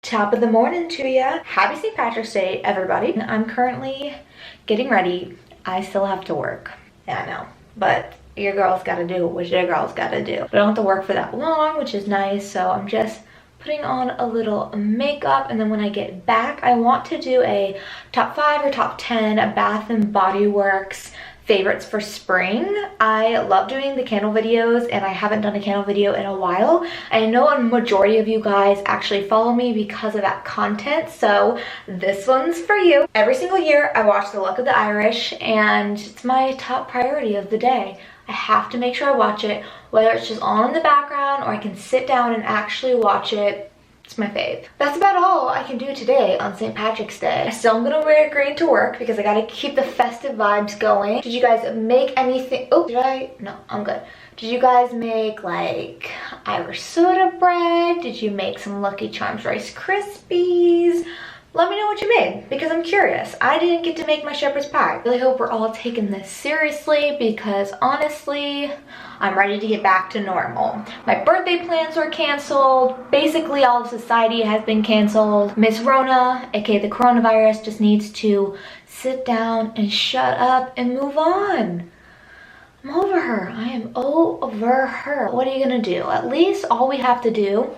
Top of the morning to ya. Happy St. Patrick's Day, everybody. I'm currently getting ready. I still have to work. Yeah, I know. But your girl's gotta do what your girl's gotta do. I don't have to work for that long, which is nice. So I'm just putting on a little makeup, and then when I get back, I want to do a top 5 or top 10 Bath and Body Works favorites for spring. I love doing the candle videos, and I haven't done a candle video in a while. I know a majority of you guys actually follow me because of that content, so this one's for you. Every single year I watch The Luck of the Irish, and it's my top priority of the day. I have to make sure I watch it, whether it's just on in the background or I can sit down and actually watch it. It's my fave. That's about all I can do today on St. Patrick's Day. I still am gonna wear green to work because I gotta keep the festive vibes going. Did you guys make anything? Oh, did I? No, I'm good. Did you guys make like Irish soda bread? Did you make some Lucky Charms Rice Krispies? Let me know what you made because I'm curious. I didn't get to make my shepherd's pie. I really hope we're all taking this seriously because honestly, I'm ready to get back to normal. My birthday plans were canceled. Basically, all of society has been canceled. Miss Rona, aka the coronavirus, just needs to sit down and shut up and move on. I'm over her. I am over her. What are you gonna do? At least all we have to do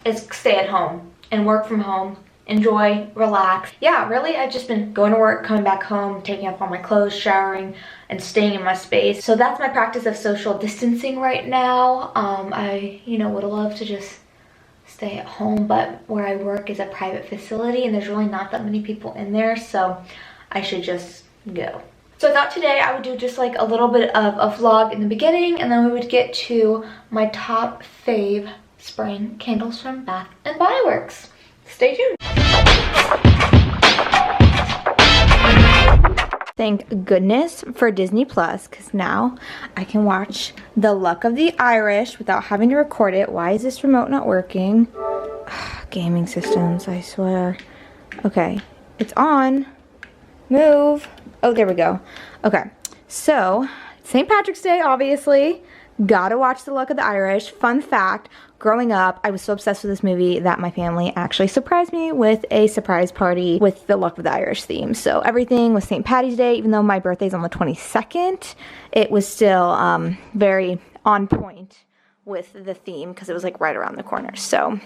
is stay at home and work from home. Enjoy, relax. Yeah, really, I've just been going to work, coming back home, taking off all my clothes, showering, and staying in my space. So that's my practice of social distancing right now. I, would love to just stay at home, but where I work is a private facility and there's really not that many people in there, so I should just go. So I thought today I would do just like a little bit of a vlog in the beginning, and then we would get to my top fave spring candles from Bath and Body Works. Stay tuned. Thank goodness for Disney Plus, because now I can watch The Luck of the Irish without having to record it. Why is this remote not working? Gaming systems, I swear. Okay, it's on. Move. Oh, there we go. Okay, so St. Patrick's Day, obviously. Gotta watch The Luck of the Irish. Fun fact, growing up, I was so obsessed with this movie that my family actually surprised me with a surprise party with The Luck of the Irish theme. So everything was St. Patty's Day, even though my birthday's on the 22nd, it was still very on point with the theme because it was like right around the corner. So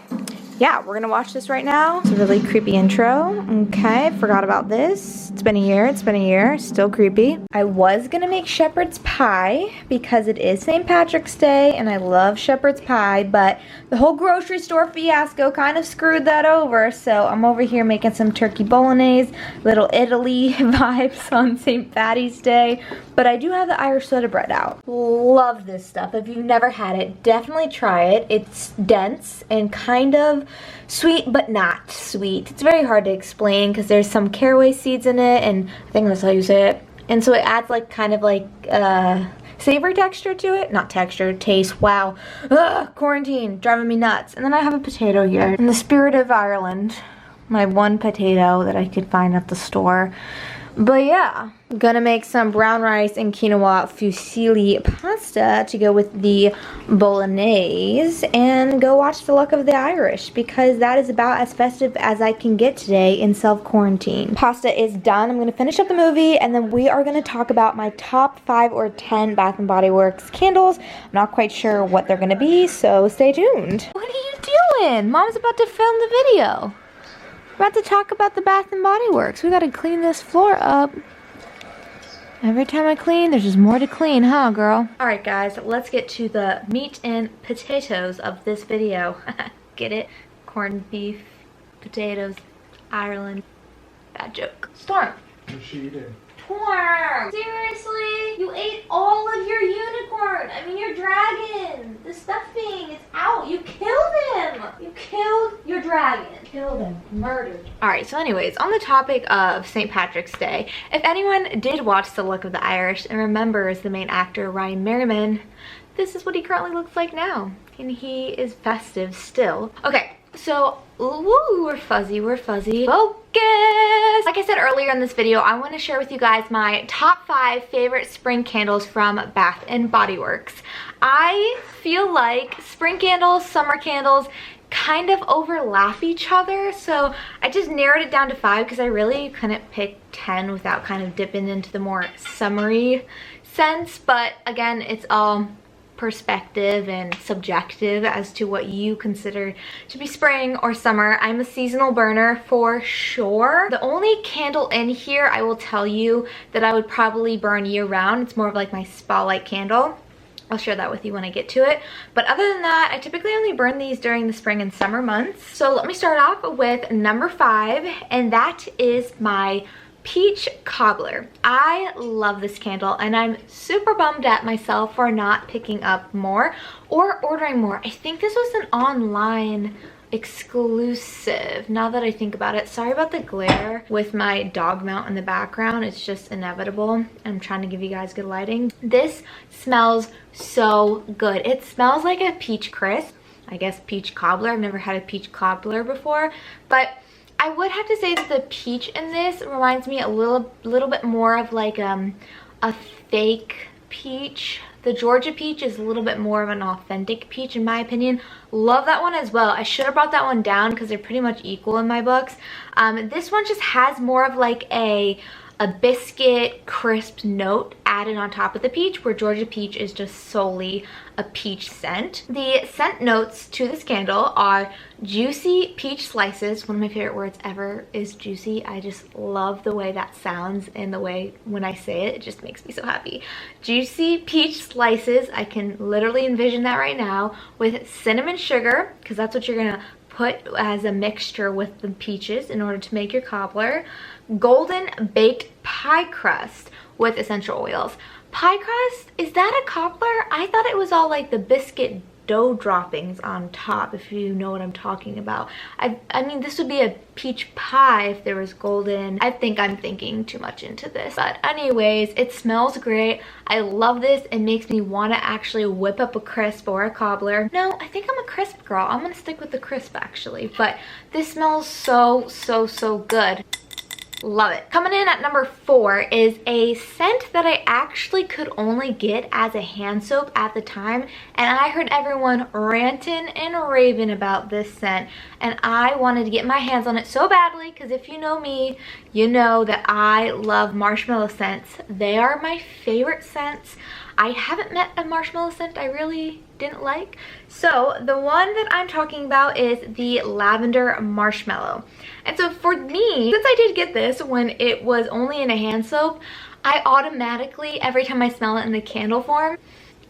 yeah, we're gonna watch this right now. It's a really creepy intro. Okay, forgot about this. It's been a year, still creepy. I was gonna make shepherd's pie because it is St. Patrick's Day and I love shepherd's pie, but the whole grocery store fiasco kind of screwed that over. So I'm over here making some turkey bolognese, little Italy vibes on St. Patty's Day. But I do have the Irish soda bread out. Love this stuff. If you've never had it, definitely try it. It's dense and kind of sweet, but not sweet. It's very hard to explain because there's some caraway seeds in it, and I think that's how you say it. And so it adds like kind of like savory texture to it. Not texture, taste. Wow. Ugh, quarantine, driving me nuts. And then I have a potato here. In the spirit of Ireland, my one potato that I could find at the store. But yeah, I'm gonna make some brown rice and quinoa fusilli pasta to go with the bolognese and go watch The Luck of the Irish because that is about as festive as I can get today in self-quarantine. Pasta is done. I'm gonna finish up the movie and then we are gonna talk about my top 5 or 10 Bath and Body Works candles. I'm not quite sure what they're gonna be, so stay tuned. What are you doing? Mom's about to film the video. About to talk about the Bath and Body Works. We gotta clean this floor up. Every time I clean, there's just more to clean, huh, girl? Alright guys, let's get to the meat and potatoes of this video. Get it? Corned beef, potatoes, Ireland. Bad joke. Storm. What's she eating? Storm! Seriously? You ate all of your unicorn! I mean your dragon! The stuffing is out! You killed him! You killed your dragon. Killed him. Murdered. Alright, so anyways, on the topic of St. Patrick's Day, if anyone did watch The Luck of the Irish and remembers the main actor Ryan Merriman, this is what he currently looks like now. And he is festive still. Okay, so, ooh, we're fuzzy. Focus! Like I said earlier in this video, I want to share with you guys my top 5 favorite spring candles from Bath and Body Works. I feel like spring candles, summer candles, kind of overlap each other, so I just narrowed it down to 5 because I really couldn't pick 10 without kind of dipping into the more summery scents. But again, it's all perspective and subjective as to what you consider to be spring or summer. I'm a seasonal burner for sure. The only candle in here I will tell you that I would probably burn year round, it's more of like my spotlight candle. I'll share that with you when I get to it. But other than that, I typically only burn these during the spring and summer months. So let me start off with number 5, and that is my Peach Cobbler. I love this candle, and I'm super bummed at myself for not picking up more or ordering more. I think this was an online exclusive, now that I think about it. Sorry about the glare with my dog mount in the background. It's just inevitable. I'm trying to give you guys good lighting. This smells so good. It smells like a peach crisp. I guess peach cobbler. I've never had a peach cobbler before, but I would have to say that the peach in this reminds me a little bit more of like a fake peach. The Georgia peach is a little bit more of an authentic peach in my opinion. Love that one as well. I should have brought that one down because they're pretty much equal in my books. This one just has more of like a biscuit crisp note added on top of the peach, where Georgia peach is just solely a peach scent. The scent notes to this candle are juicy peach slices. One of my favorite words ever is juicy. I just love the way that sounds, and the way when I say it, it just makes me so happy. Juicy peach slices, I can literally envision that right now, with cinnamon sugar, because that's what you're gonna put as a mixture with the peaches in order to make your cobbler. Golden baked pie crust with essential oils. Pie crust, is that a cobbler? I thought it was all like the biscuit dough droppings on top, if you know what I'm talking about. I mean, this would be a peach pie if there was golden. I think I'm thinking too much into this. But anyways, it smells great. I love this. It makes me want to actually whip up a crisp or a cobbler. No, I think I'm a crisp girl. I'm gonna stick with the crisp actually. But this smells so good. Love it. Coming in at number 4 is a scent that I actually could only get as a hand soap at the time, and I heard everyone ranting and raving about this scent, and I wanted to get my hands on it so badly because if you know me, you know that I love marshmallow scents. They are my favorite scents. I haven't met a marshmallow scent I really didn't like. So the one that I'm talking about is the Lavender Marshmallow. And so for me, since I did get this when it was only in a hand soap, I automatically, every time I smell it in the candle form,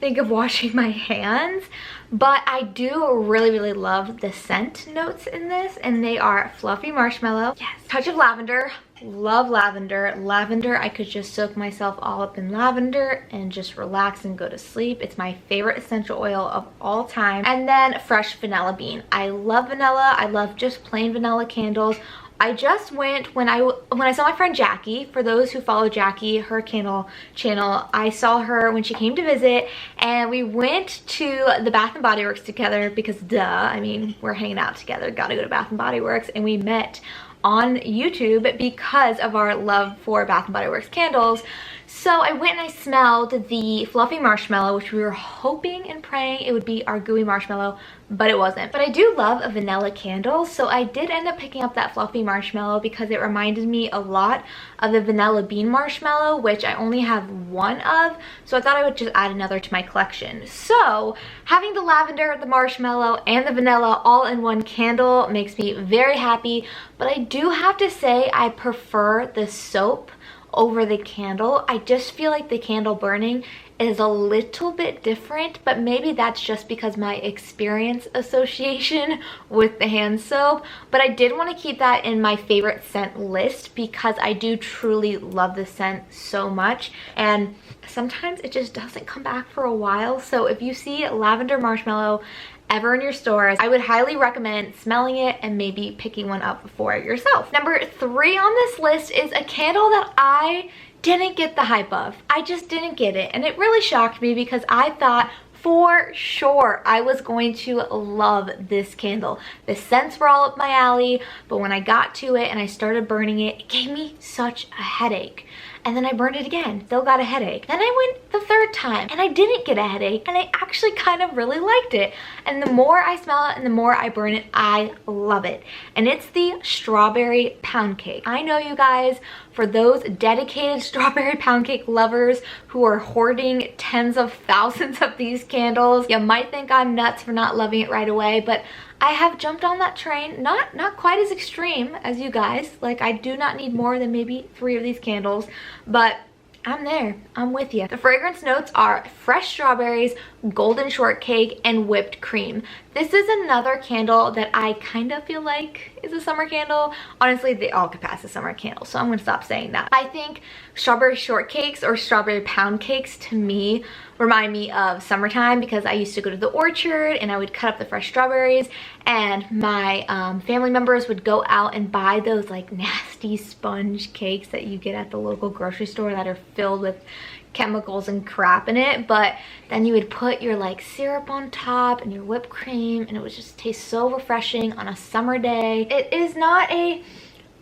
think of washing my hands. But I do really love the scent notes in this, and they are fluffy marshmallow, yes, touch of lavender. Love lavender. Lavender, I could just soak myself all up in lavender and just relax and go to sleep. It's my favorite essential oil of all time. And then fresh vanilla bean. I love vanilla. I love just plain vanilla candles. I just went, when I saw my friend Jackie, for those who follow Jackie, her candle channel, I saw her when she came to visit, and we went to the Bath & Body Works together because duh, I mean, we're hanging out together, gotta go to Bath & Body Works, and we met on YouTube because of our love for Bath & Body Works candles. So I went and I smelled the fluffy marshmallow, which we were hoping and praying it would be our gooey marshmallow, but it wasn't. But I do love a vanilla candle, so I did end up picking up that fluffy marshmallow because it reminded me a lot of the vanilla bean marshmallow, which I only have one of, so I thought I would just add another to my collection. So having the lavender, the marshmallow, and the vanilla all in one candle makes me very happy. But I do have to say I prefer the soap over the candle. I just feel like the candle burning is a little bit different, but maybe that's just because my experience association with the hand soap. But I did want to keep that in my favorite scent list because I do truly love the scent so much, and sometimes it just doesn't come back for a while. So if you see lavender marshmallow ever in your stores, I would highly recommend smelling it and maybe picking one up for yourself. Number 3 on this list is a candle that I didn't get the hype of. I just didn't get it, and it really shocked me because I thought for sure I was going to love this candle. The scents were all up my alley, but when I got to it and I started burning it, it gave me such a headache. and then I burned it again, still got a headache. Then I went the third time and I didn't get a headache, and I actually kind of really liked it. And the more I smell it and the more I burn it, I love it. And it's the strawberry pound cake. I know, you guys, for those dedicated strawberry pound cake lovers who are hoarding tens of thousands of these candles, you might think I'm nuts for not loving it right away, but I have jumped on that train. Not quite as extreme as you guys. Like, I do not need more than maybe 3 of these candles, but I'm there. I'm with you. The fragrance notes are fresh strawberries, golden shortcake, and whipped cream. This is another candle that I kind of feel like is a summer candle. Honestly, they all could pass as summer candles, so I'm gonna stop saying that. I think strawberry shortcakes or strawberry pound cakes to me remind me of summertime, because I used to go to the orchard and I would cut up the fresh strawberries, and my family members would go out and buy those like nasty sponge cakes that you get at the local grocery store that are filled with chemicals and crap in it, but then you would put your like syrup on top and your whipped cream, and it would just taste so refreshing on a summer day. It is not a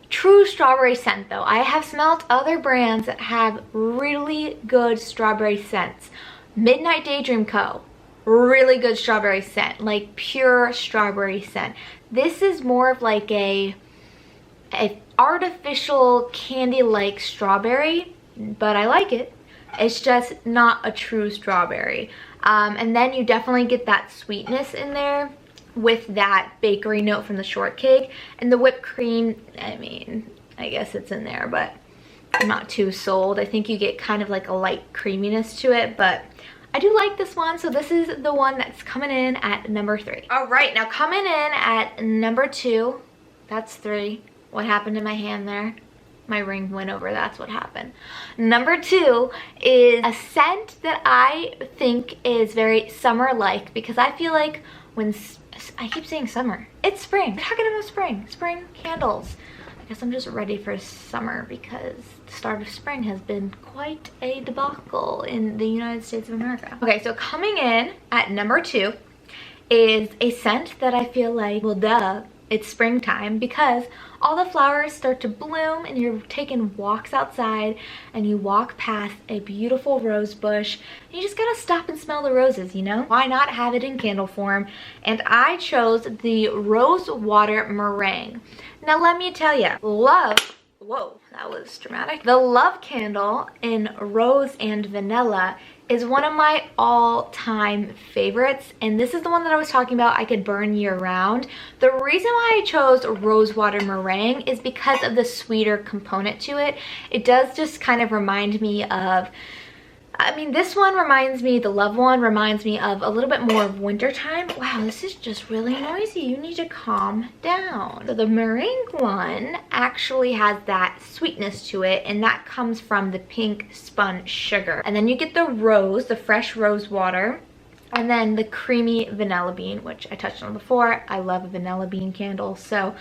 true strawberry scent though. I have smelled other brands that have really good strawberry scents. Midnight Daydream Co., really good strawberry scent, like pure strawberry scent. This is more of like a artificial candy-like strawberry, but I like it. It's just not a true strawberry. And then you definitely get that sweetness in there with that bakery note from the shortcake. And the whipped cream, I mean, I guess it's in there, but I'm not too sold. I think you get kind of like a light creaminess to it, but I do like this one. So this is the one that's coming in at number 3. All right, now coming in at number 2, that's 3. What happened to my hand there? My ring went over, that's what happened. Number 2 is a scent that I think is very summer-like, because I feel like when, I keep saying summer, it's spring. I'm talking about spring candles. I guess I'm just ready for summer, because the start of spring has been quite a debacle in the United States of America. Okay, so coming in at number 2 is a scent that I feel like, well, duh, it's springtime, because all the flowers start to bloom and you're taking walks outside and you walk past a beautiful rose bush and you just gotta stop and smell the roses, you know? Why not have it in candle form? And I chose the Rosewater Meringue. Now let me tell you, whoa, that was dramatic. The Love Candle in Rose and Vanilla is one of my all-time favorites, and this is the one that I was talking about I could burn year-round. The reason why I chose Rosewater Meringue is because of the sweeter component to it. It does just kind of remind me of, I mean, this one reminds me, the Love one reminds me of a little bit more of wintertime. Wow, this is just really noisy. You need to calm down. So the meringue one actually has that sweetness to it, and that comes from the pink spun sugar. And then you get the rose, the fresh rose water, and then the creamy vanilla bean, which I touched on before. I love a vanilla bean candle, so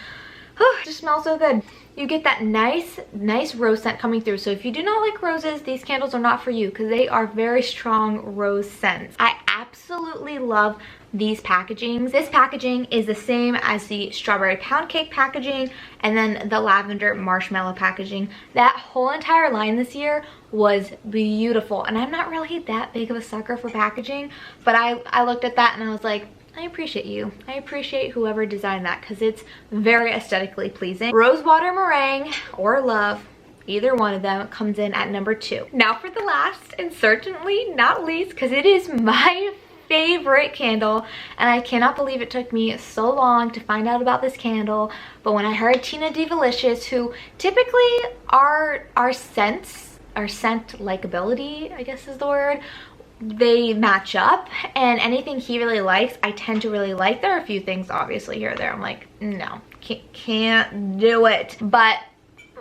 it just smells so good. You get that nice rose scent coming through. So if you do not like roses, these candles are not for you, because they are very strong rose scents. I absolutely love these packagings. This packaging is the same as the strawberry pound cake packaging and then the lavender marshmallow packaging. That whole entire line this year was beautiful, and I'm not really that big of a sucker for packaging, but I looked at that and I was like, I appreciate you. I appreciate whoever designed that, because it's very aesthetically pleasing. Rosewater Meringue or Love, either one of them comes in at number 2. Now for the last and certainly not least, because it is my favorite candle, and I cannot believe it took me so long to find out about this candle, but when I heard Tina Divalicious, who typically our scent likability, I guess is the word, they match up, and anything he really likes I tend to really like. There are a few things obviously here or there I'm like, no, can't do it, but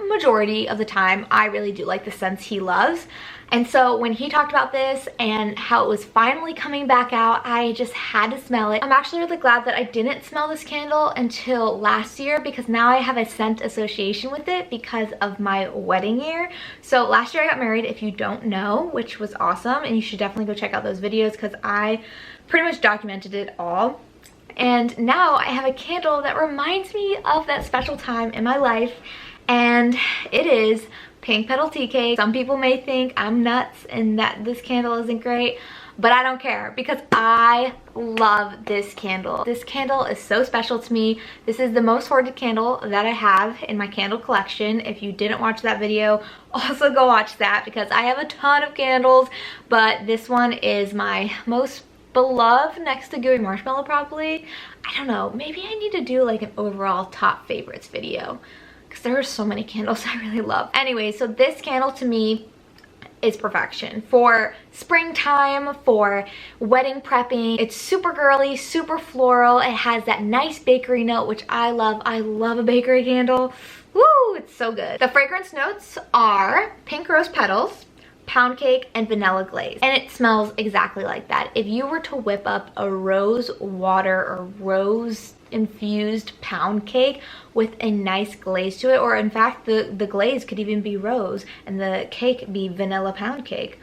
majority of the time I really do like the scents he loves. And so when he talked about this and how it was finally coming back out, I just had to smell it. I'm actually really glad that I didn't smell this candle until last year, because now I have a scent association with it because of my wedding year. So last year I got married, if you don't know, which was awesome, and you should definitely go check out those videos because I pretty much documented it all. And now I have a candle that reminds me of that special time in my life, and it is pink petal tea cake. Some people may think I'm nuts and that this candle isn't great, but I don't care because I love this candle. This candle is so special to me. This is the most hoarded candle that I have in my candle collection. If you didn't watch that video, also go watch that because I have a ton of candles, but this one is my most beloved next to Gooey Marshmallow probably. I don't know, maybe I need to do like an overall top favorites video because there are so many candles I really love. Anyway, so this candle to me is perfection for springtime, for wedding prepping. It's super girly, super floral. It has that nice bakery note, which I love. I love a bakery candle. Woo, it's so good. The fragrance notes are pink rose petals, pound cake, and vanilla glaze. And it smells exactly like that. If you were to whip up a rose water or rose infused pound cake with a nice glaze to it, or in fact the glaze could even be rose and the cake be vanilla pound cake,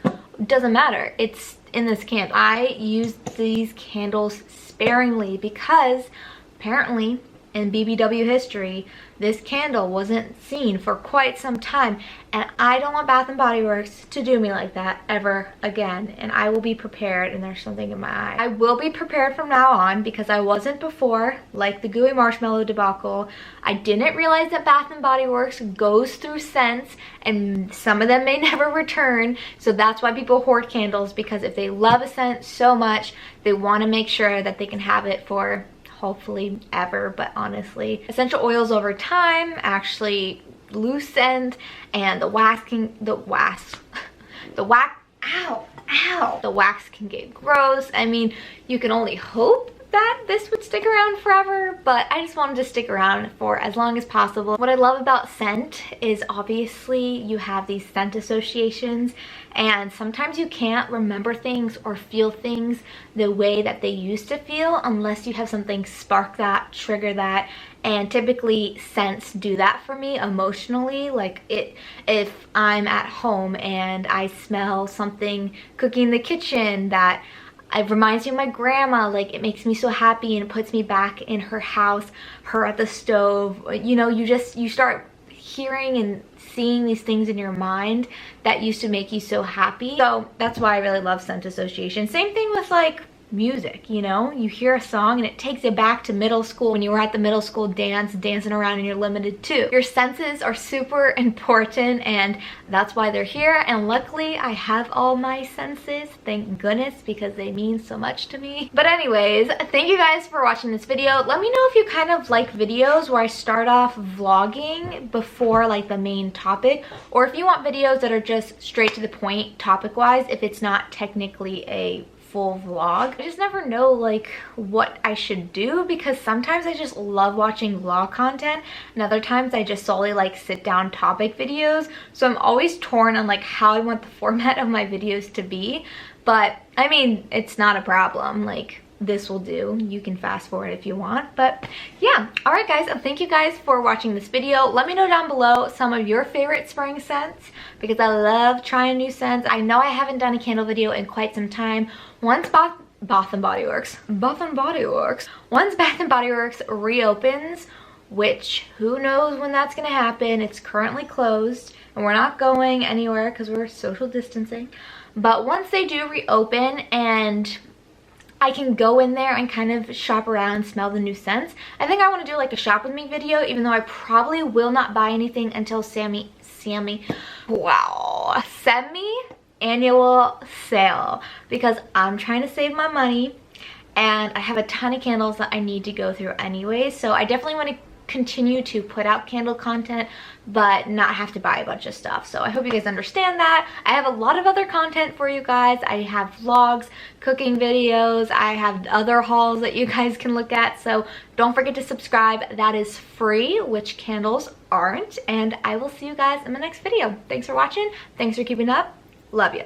doesn't matter, it's in this candle. I use these candles sparingly because apparently in BBW history this candle wasn't seen for quite some time, and I don't want Bath & Body Works to do me like that ever again, and I will be prepared. And there's something in my eye. I will be prepared from now on because I wasn't before, like the Gooey Marshmallow debacle. I didn't realize that Bath & Body Works goes through scents and some of them may never return, so that's why people hoard candles, because if they love a scent so much they want to make sure that they can have it for hopefully ever. But honestly, essential oils over time actually lose scent, and the wax can get gross. I mean, you can only hope that this would stick around forever, but I just wanted to stick around for as long as possible. What I love about scent is obviously you have these scent associations, and sometimes you can't remember things or feel things the way that they used to feel unless you have something spark that, trigger that, and typically scents do that for me emotionally. Like if I'm at home and I smell something cooking in the kitchen that it reminds me of my grandma, like it makes me so happy and it puts me back in her house, her at the stove. You know, you start hearing and seeing these things in your mind that used to make you so happy. So that's why I really love scent association. Same thing with like music, you know, you hear a song and it takes you back to middle school when you were at the middle school dance, dancing around in your limited too. Your senses are super important, and that's why they're here. And luckily I have all my senses, thank goodness, because they mean so much to me. But anyways, thank you guys for watching this video. Let me know if you kind of like videos where I start off vlogging before like the main topic, or if you want videos that are just straight to the point topic wise, if it's not technically a full vlog. I just never know like what I should do, because sometimes I just love watching vlog content and other times I just solely like sit down topic videos. So I'm always torn on like how I want the format of my videos to be. But I mean, it's not a problem. Like this will do. You can fast forward if you want. But yeah, all right guys, thank you guys for watching this video. Let me know down below some of your favorite spring scents, because I love trying new scents. I know I haven't done a candle video in quite some time. Once Bath & Body Works reopens, which who knows when that's gonna happen. It's currently closed and we're not going anywhere because we're social distancing. But once they do reopen and I can go in there and kind of shop around, smell the new scents, I think I want to do like a shop with me video, even though I probably will not buy anything until semi-annual sale, because I'm trying to save my money and I have a ton of candles that I need to go through anyway. So I definitely want to continue to put out candle content but not have to buy a bunch of stuff. So I hope you guys understand that. I have a lot of other content for you guys. I have vlogs, cooking videos, I have other hauls that you guys can look at. So don't forget to subscribe. That is free, which candles aren't. And I will see you guys in the next video. Thanks for watching. Thanks for keeping up. Love you.